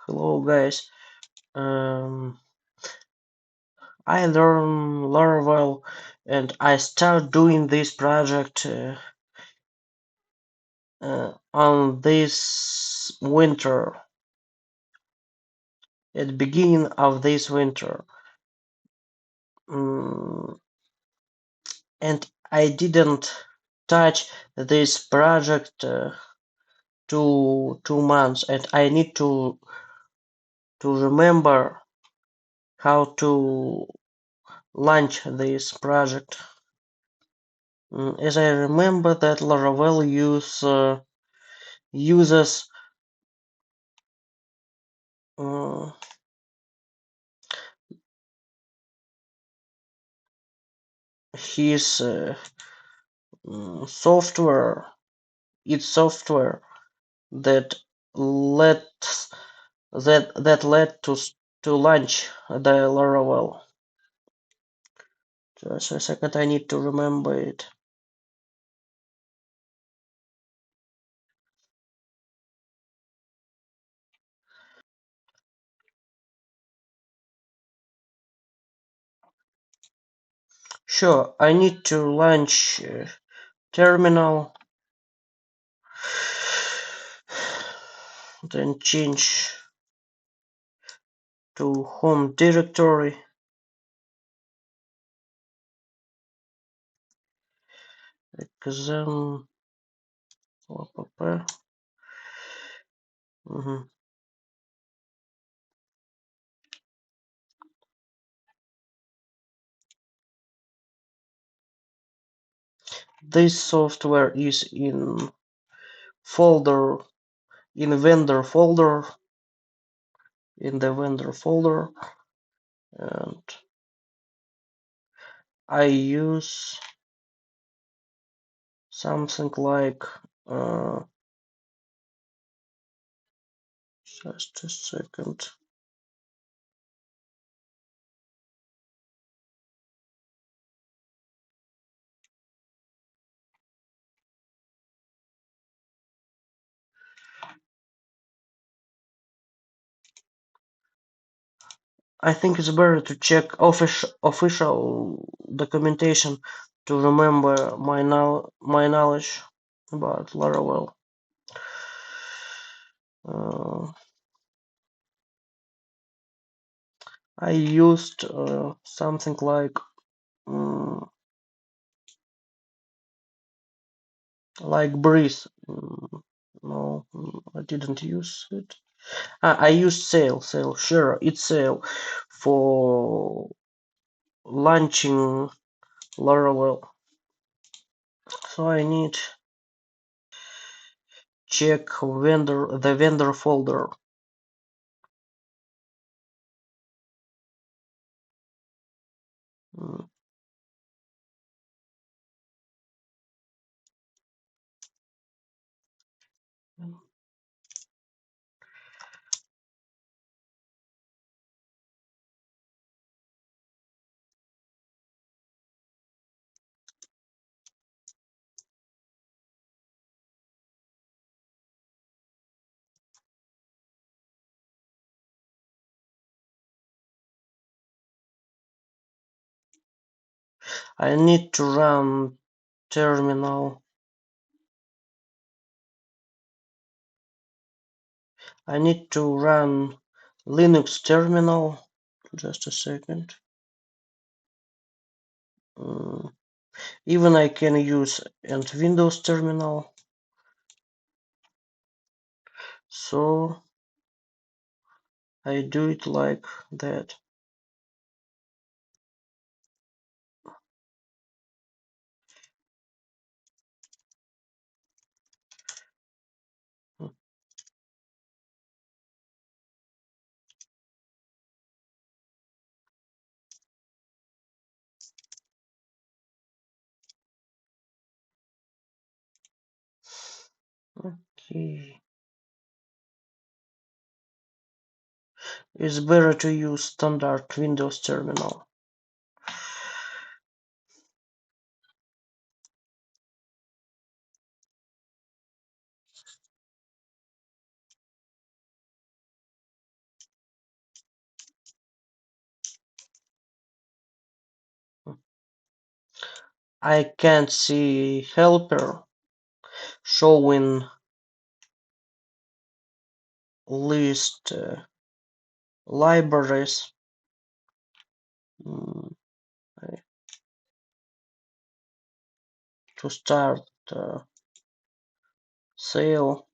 Hello guys. Um, I learn Laravel and I start doing this project on this winter, at the beginning of this winter. Um, and I didn't touch this project 2 months, and I need to remember how to launch this project. As I remember that Laravel uses uh, his software, its software that led that led to launch the Laravel. Just a second, I need to remember it. Sure, I need to launch terminal, then change to home directory, then this software is in folder in vendor folder in the vendor folder, and I use something like just a second. I think it's better to check official documentation to remember my knowledge about Laravel. Uh, I used something um, like Breeze. No, I didn't use it. I used Sail. Sure, it's Sail for launching Laravel. So I need check the vendor folder. Mm, I need to run terminal. I need to run Linux terminal. Just a second. Mm, Even I can use and Windows terminal. So I do it like that. Okay. It's better to use standard Windows terminal. I can't see helper showing list libraries. Mm, to start sale.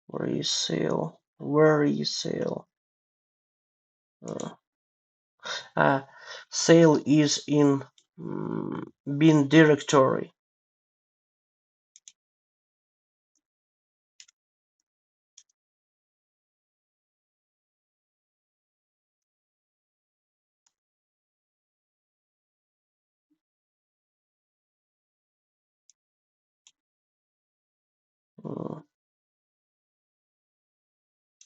Where is sale? Where is sale? Uh, ah, sale is in bin directory. Uh,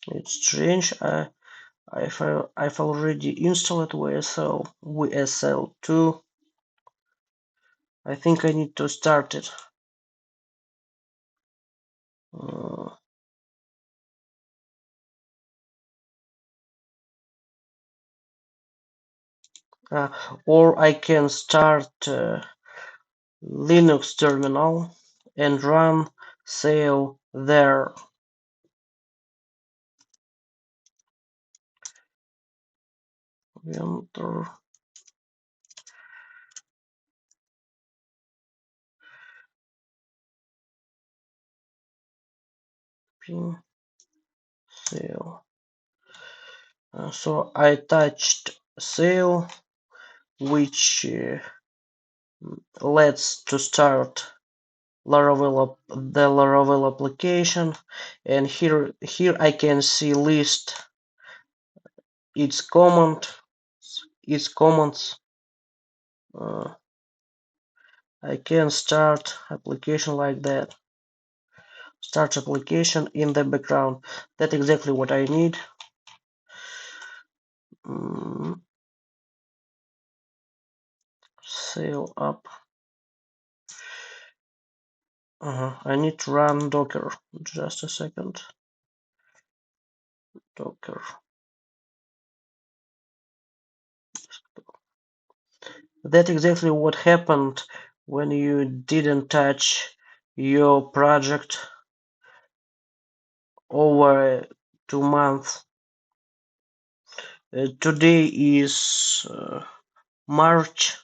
it's strange. I've already installed WSL2. I think I need to start it. Uh, or I can start Linux terminal and run sale there. Enter. Pin sale. So I touched sale, which lets to start the Laravel application, and here I can see list its commands. Uh, I can start application like that. Start application in the background. That's exactly what I need. Mm, Sail up. I need to run Docker. Just a second. Docker. That's exactly what happened when you didn't touch your project over 2 months. Today is March,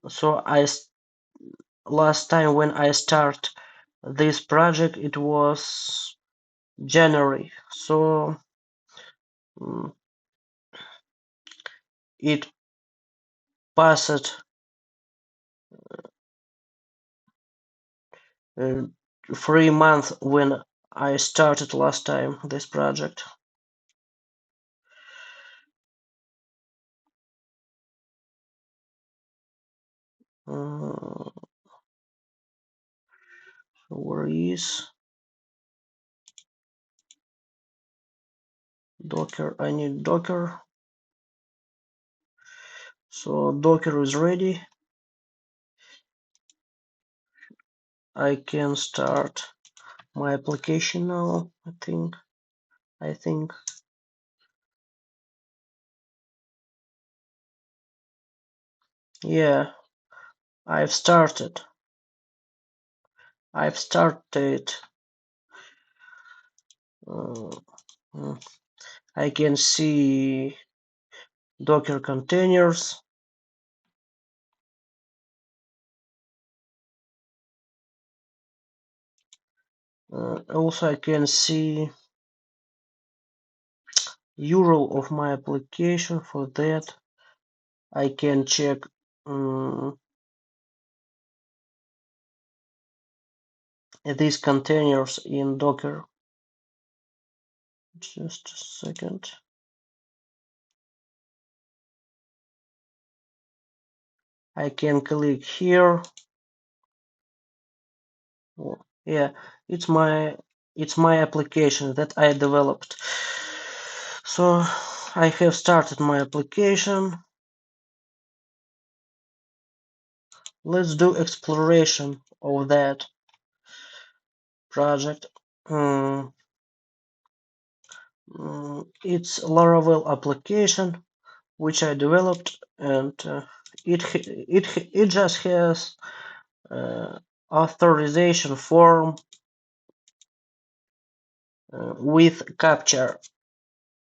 so last time when I start this project it was January, so mm, it passed uh, 3 months when I started last time this project. Uh, where is Docker? I need Docker. So Docker is ready. I can start my application now. I think. Yeah, I've started. I've started. Uh, mm, I can see Docker containers. Also, I can see URL of my application. For that, I can check these containers in Docker. Just a second. I can click here. Oh, yeah, it's my application that I developed. So I have started my application. Let's do exploration of that project. It's Laravel application. which I developed, and it just has authorization form with captcha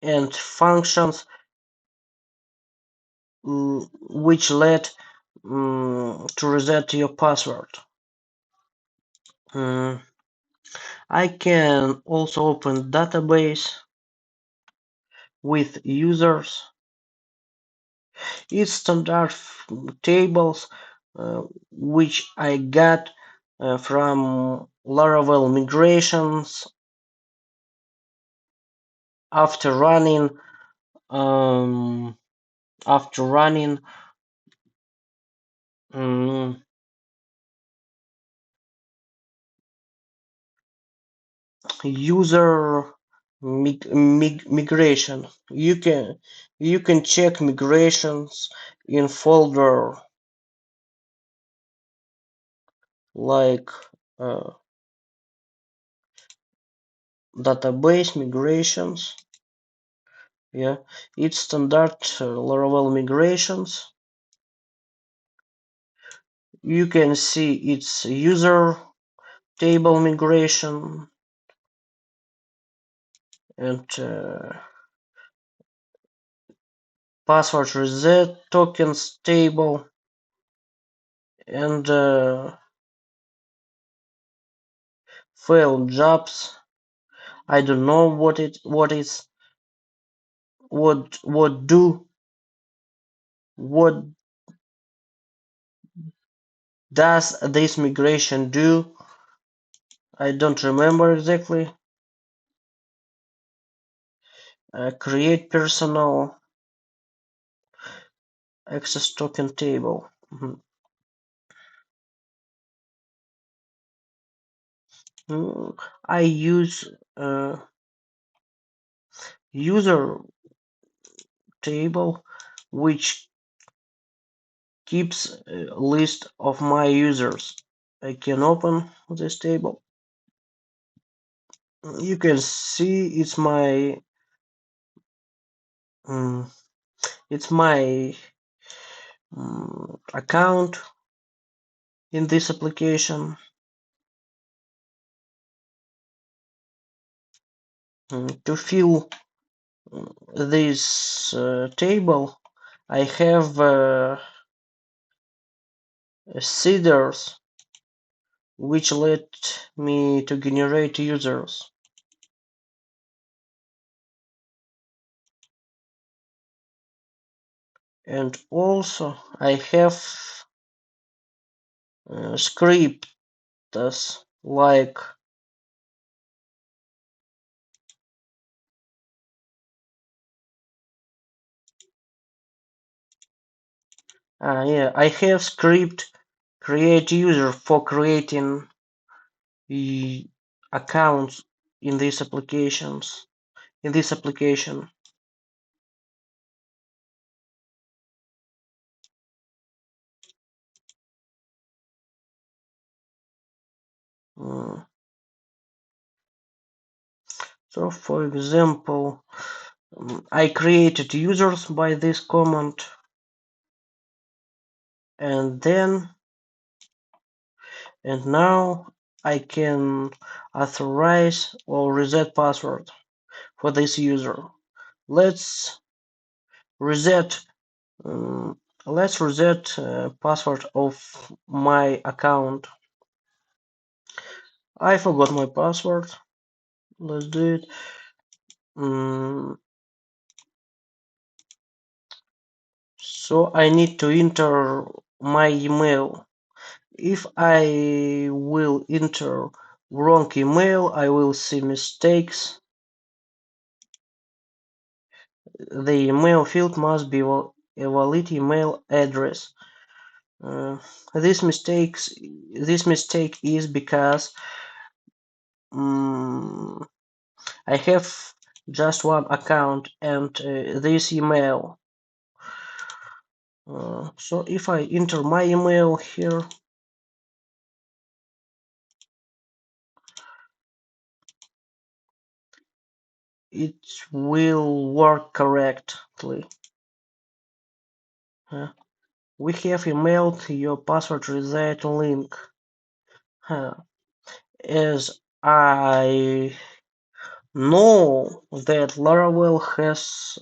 and functions which let to reset your password. Mm, I can also open database with users. It's standard tables which I got from Laravel migrations after running um, after running um, user migration. You can check migrations in folder like uh, database migrations. Yeah, it's standard Laravel migrations. You can see its user table migration and password reset tokens table and failed jobs. I don't know what do what does this migration do. I don't remember exactly. Create personal access token table. I use user table which keeps a list of my users. I can open this table. You can see um, it's my account in this application. To fill this table, I have seeders which let me to generate users. And also I have scripts like yeah, I have script create user for creating the accounts in these applications. In this application, uh, so for example, I created users by this command, and now I can authorize or reset password for this user. Let's reset um, let's reset password of my account. I forgot my password. Let's do it. um, so I need to enter my email. If I will enter wrong email, I will see mistakes. The email field must be a valid email address. Uh, this mistake is because um, I have just one account and this email. So if I enter my email here, it will work correctly. We have emailed your password reset link. As I know that Laravel has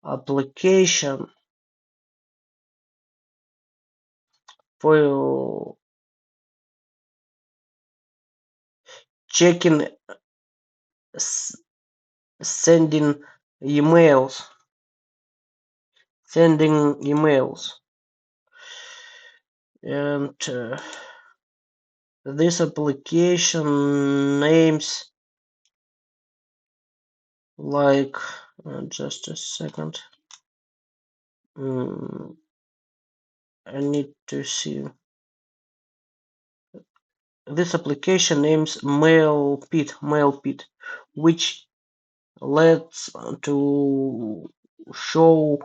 application for checking sending emails, sending emails, and this application names like just a second. I need to see. This application names mailpit, which lets to show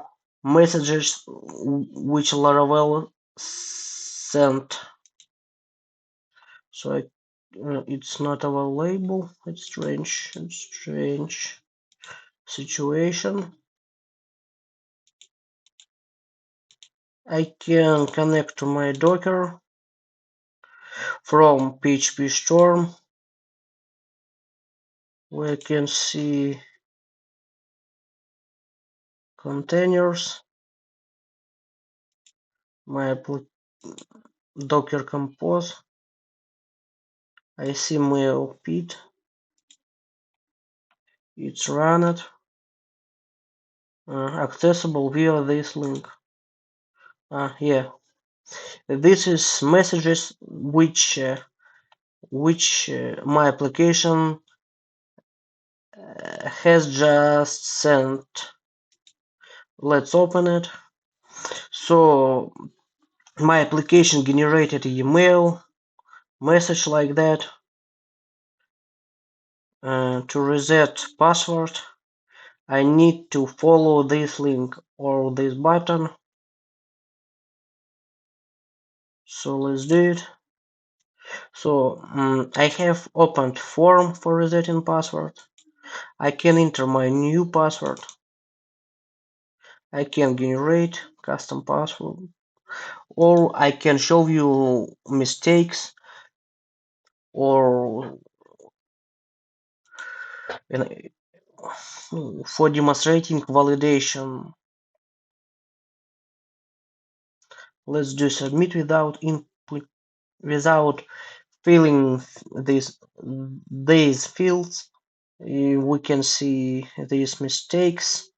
messages which Laravel sent. So it's not available. It's strange situation. I can connect to my Docker from PHP Storm. We can see containers, my Docker Compose. I see mail pit. It's run accessible via this link. Yeah, this is messages which my application has just sent. Let's open it. So my application generated an email message like that to reset password. I need to follow this link or this button. So let's do it. So I have opened form for resetting password. I can enter my new password. I can generate custom password, or I can show you mistakes, or for demonstrating validation. Let's do submit without input, without filling these fields. We can see these mistakes.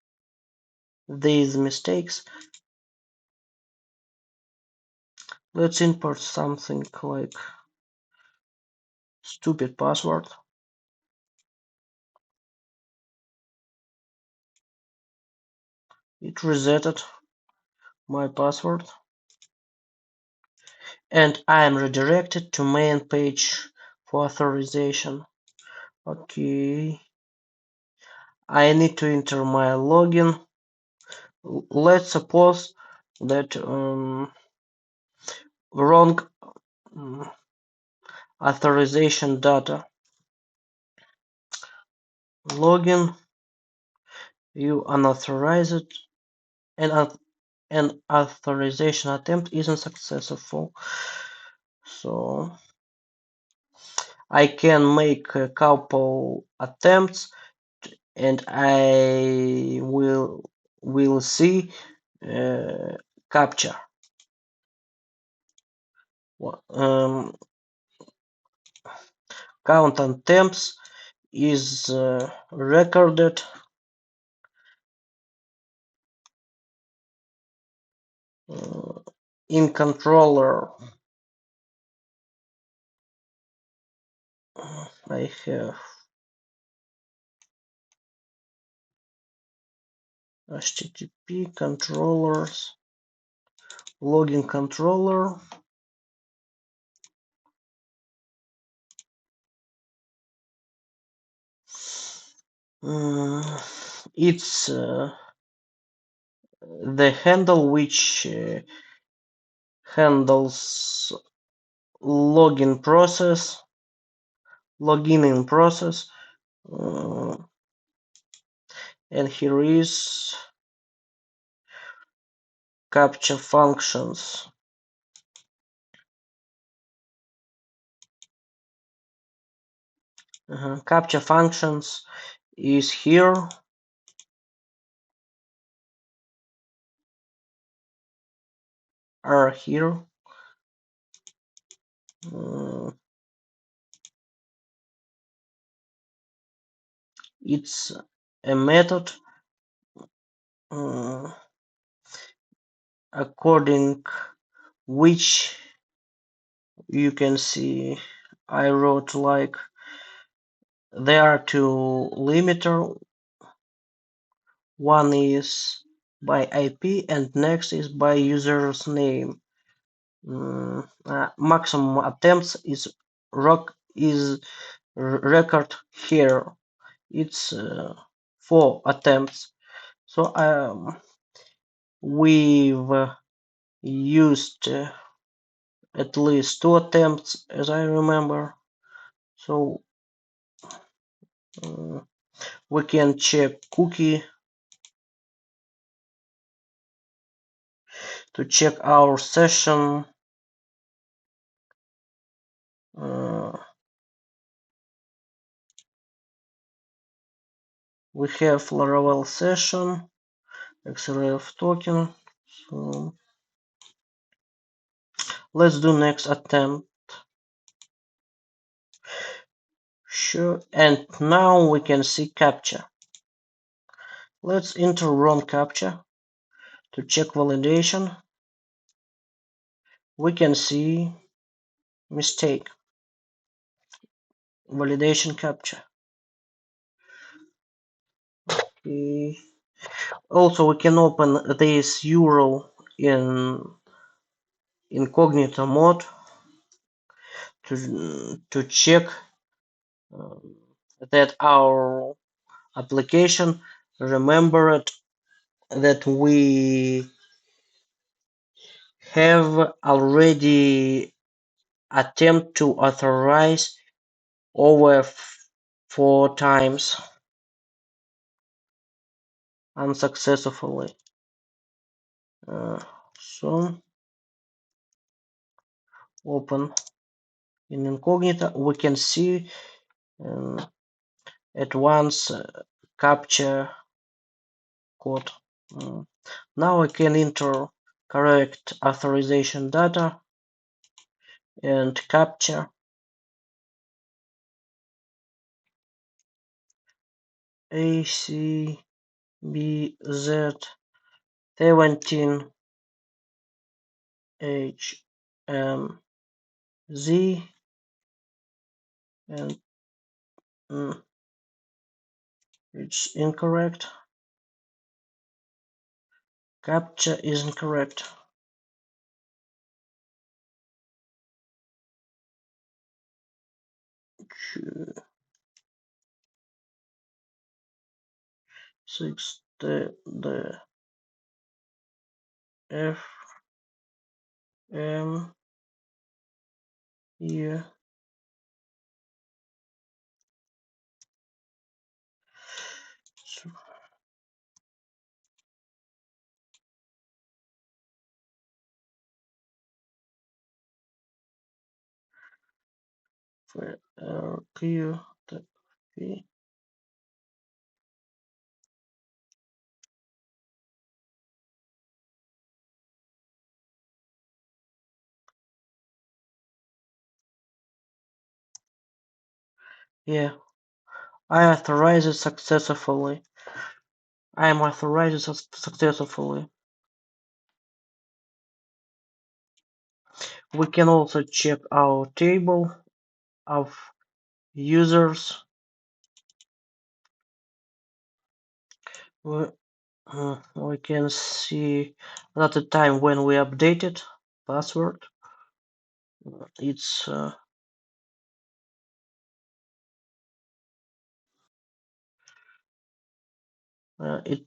Let's import something like stupid password. It resetted my password, and I am redirected to main page for authorization. Okay, I need to enter my login. Let's suppose that wrong authorization data. Login, you unauthorized, and an authorization attempt isn't successful. So I can make a couple attempts, and I will see captcha. Um, count attempts is recorded in controller. I have HTTP controllers, login controller. It's the handle which handles login process, login in process, and here is capture functions. Capture functions is here. Are here. It's a method according which you can see I wrote like there are two limiter. One is by IP and next is by user's name. Maximum attempts is record here. It's 4 attempts. So we've used at least 2 attempts as I remember. So we can check cookie to check our session. We have Laravel session, XRF token. So let's do next attempt. Sure, and now we can see captcha. Let's enter wrong captcha to check validation. We can see mistake. Validation captcha. Okay. Also, we can open this URL in incognito mode to check that our application remembered that we have already attempt to authorize over 4 times unsuccessfully. So open in incognito, we can see at once captcha code. Now I can enter correct authorization data and captcha ACBZ 17 HMZ and it's incorrect. Captcha is incorrect. Six the F M E Q P. Yeah, I authorized it successfully. I am authorized successfully. We can also check our table of users. We can see at the time when we updated password. It's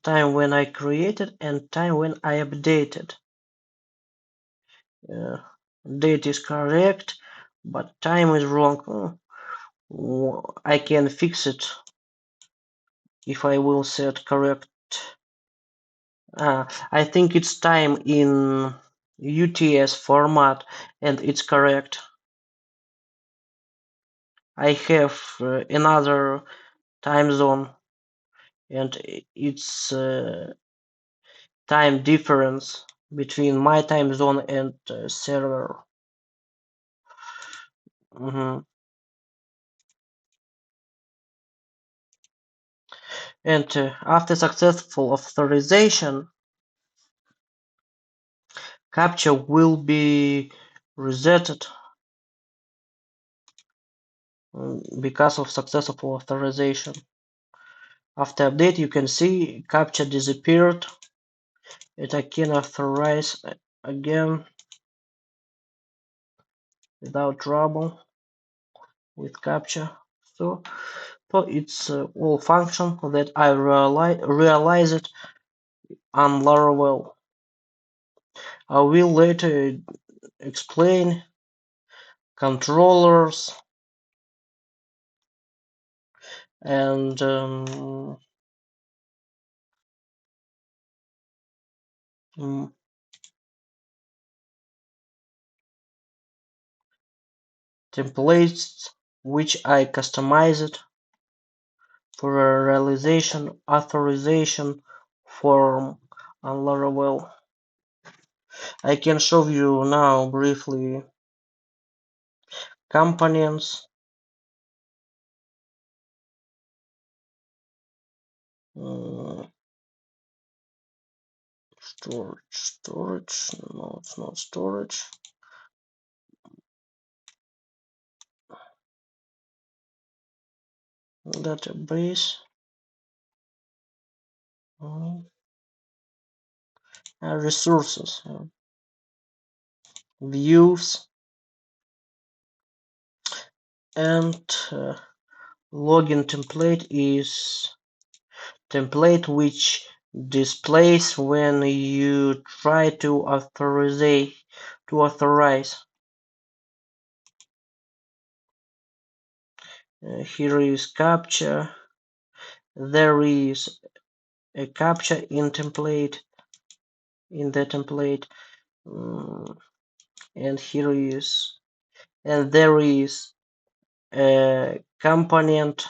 time when I created and time when I updated. Date is correct, but time is wrong. I can fix it if I will set correct I think it's time in UTS format and it's correct. I have another time zone and it's time difference between my time zone and server. Mhm. And after successful authorization, captcha will be resetted because of successful authorization. After update, you can see captcha disappeared and I can authorize again without trouble with captcha. So, it's all function that I realized on Laravel. I will later explain controllers and mm, templates which I customized for a realization authorization form on Laravel. I can show you now briefly components. Uh, storage. No, it's not storage. Database. Uh, resources. Views and login template is template which displays when you try to authorize. Here is captcha. There is a captcha in the template, um, and here is and there is a component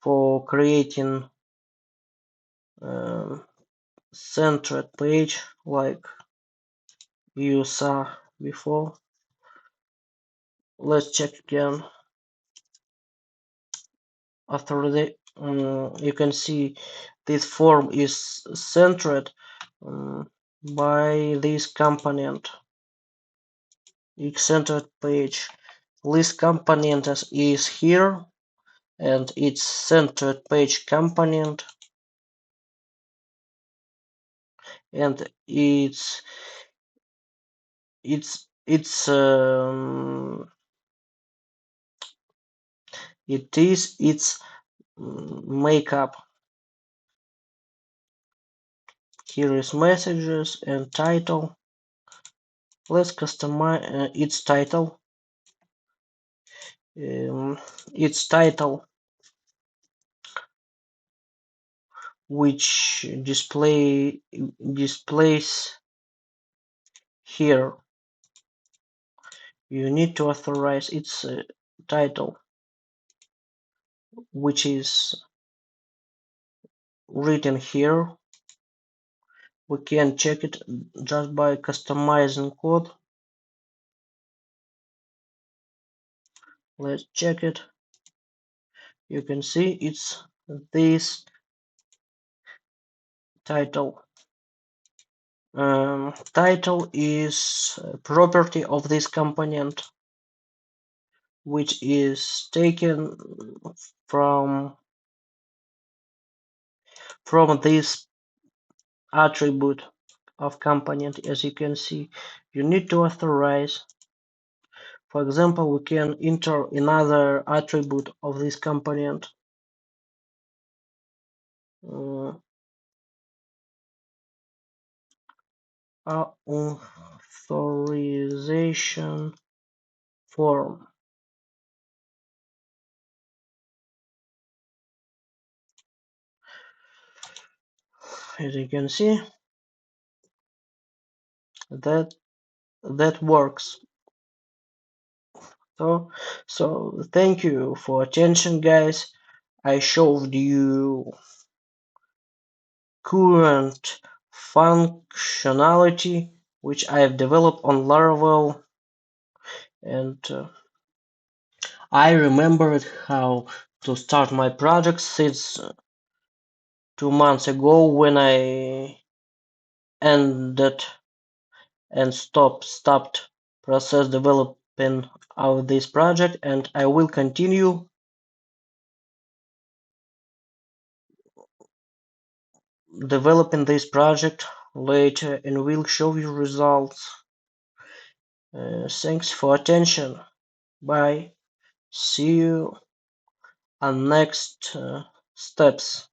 for creating um, centered page like you saw before. Let's check again. After the you can see this form is centered by this component centered page. This component is here and its centered page component and it is its makeup. Here is messages and title. Let's customize um, its title which displays here. You need to authorize its title which is written here. We can check it just by customizing code. Let's check it. You can see it's this title. Title is a property of this component which is taken from this attribute of component. As you can see, you need to authorize. For example, we can enter another attribute of this component. Authorization form. As you can see, that that works. So thank you for attention, guys. I showed you current functionality which I have developed on Laravel, and I remembered how to start my project since 2 months ago when I ended and stopped process developing of this project, and I will continue developing this project later and will show you results. Thanks for attention. Bye. See you on next steps.